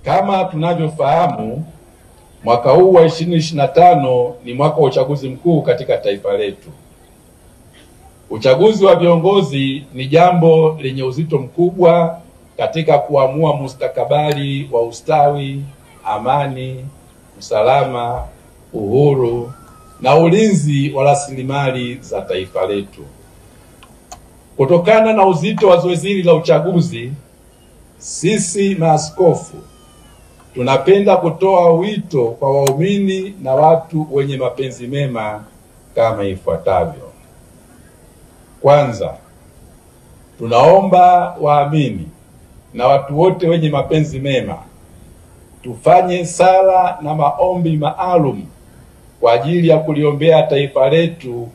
Kama tunavyofahamu, mwaka huu wa 2025 ni mwaka wa uchaguzi mkuu katika taifa letu. Uchaguzi wa viongozi ni jambo lenye uzito mkubwa katika kuamua mustakabali wa ustawi, amani, usalama, uhuru na ulinzi wa rasilimali za taifa letu. Kutokana na uzito wa zoezi hili la uchaguzi, sisi maaskofu tunapenda kutoa wito kwa waumini na watu wenye mapenzi mema kama ifuatavyo. Kwanza, tunaomba waamini na watu wote wenye mapenzi mema tufanye sala na maombi maalum kwa ajili ya kuliombea taifa letu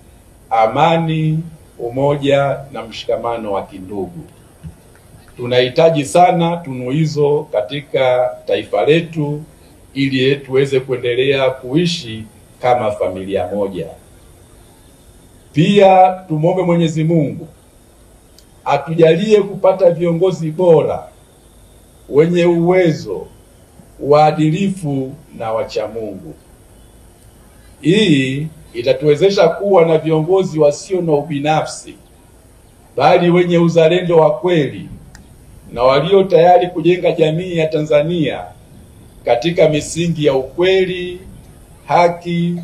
amani, umoja na mshikamano wa kindugu. Tunahitaji sana tunu hizo katika taifa letu ili tuweze kuendelea kuishi kama familia moja. Pia tumwombe Mwenyezi Mungu atujalie kupata viongozi bora, wenye uwezo, waadilifu na wacha Mungu. Hii itatuwezesha kuwa na viongozi wasio na ubinafsi, bali wenye uzalendo wa kweli na walio tayari kujenga jamii ya Tanzania katika misingi ya ukweli, haki,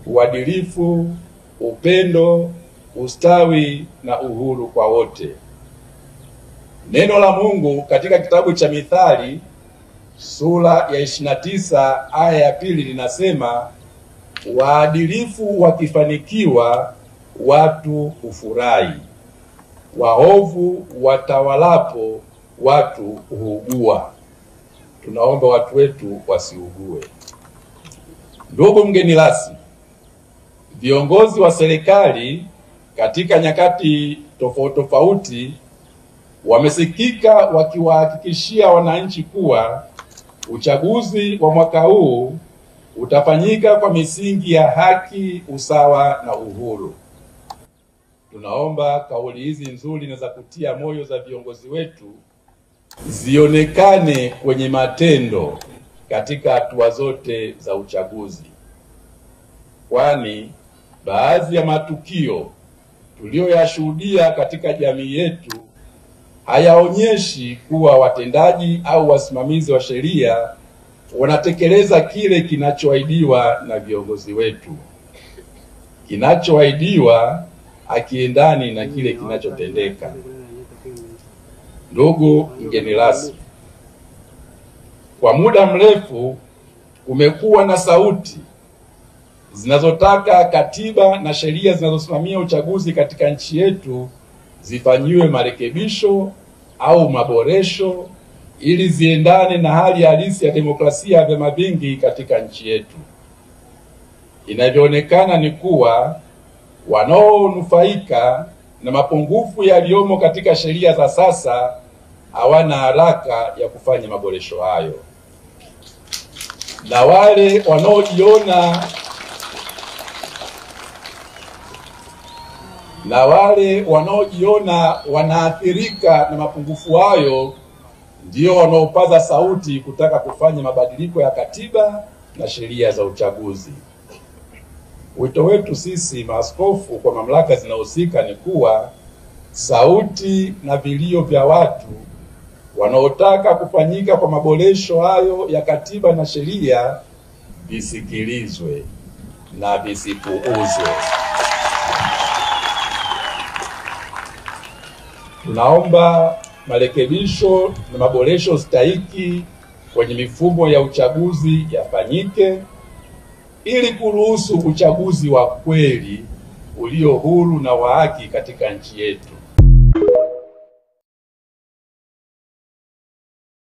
uadilifu, upendo, ustawi na uhuru kwa wote. Neno la Mungu katika kitabu cha Mithali sura ya 29 aya ya 2 linasema, waadilifu wakifanikiwa watu hufurahi, waovu watawalapo watu huugua. Tunaomba watu wetu wasiugue. Ndugu mgeni rasmi, viongozi wa serikali katika nyakati tofauti wamesikika wakiwahakikishia wananchi kuwa uchaguzi wa mwaka huu utafanyika kwa misingi ya haki, usawa na uhuru. Tunaomba kauli hizi nzuri na za kutia moyo za viongozi wetu zionekane kwenye matendo katika hatua zote za uchaguzi, kwani baadhi ya matukio tuliyoyashuhudia katika jamii yetu hayaonyeshi kuwa watendaji au wasimamizi wa sheria wanatekeleza kile kinachoahidiwa na viongozi wetu. Kinachoahidiwa hakiendani na kile kinachotendeka. Ndugu mgeni rasmi, kwa muda mrefu kumekuwa na sauti zinazotaka katiba na sheria zinazosimamia uchaguzi katika nchi yetu zifanyiwe marekebisho au maboresho ili ziendane na hali halisi ya demokrasia ya vyama vingi katika nchi yetu. Inavyoonekana ni kuwa wanaonufaika na mapungufu yaliyomo katika sheria za sasa hawana haraka ya kufanya maboresho hayo, na wale wanaojiona wanaathirika na mapungufu hayo ndio wanaopaza sauti kutaka kufanya mabadiliko ya katiba na sheria za uchaguzi. Wito wetu sisi maaskofu kwa mamlaka zinahusika ni kuwa sauti na vilio vya watu wanaotaka kufanyika kwa maboresho hayo ya katiba na sheria visikilizwe na visipuuzwe. Tunaomba marekebisho na maboresho stahiki kwenye mifumo ya uchaguzi yafanyike ili kuruhusu uchaguzi wa kweli ulio huru na wa haki katika nchi yetu.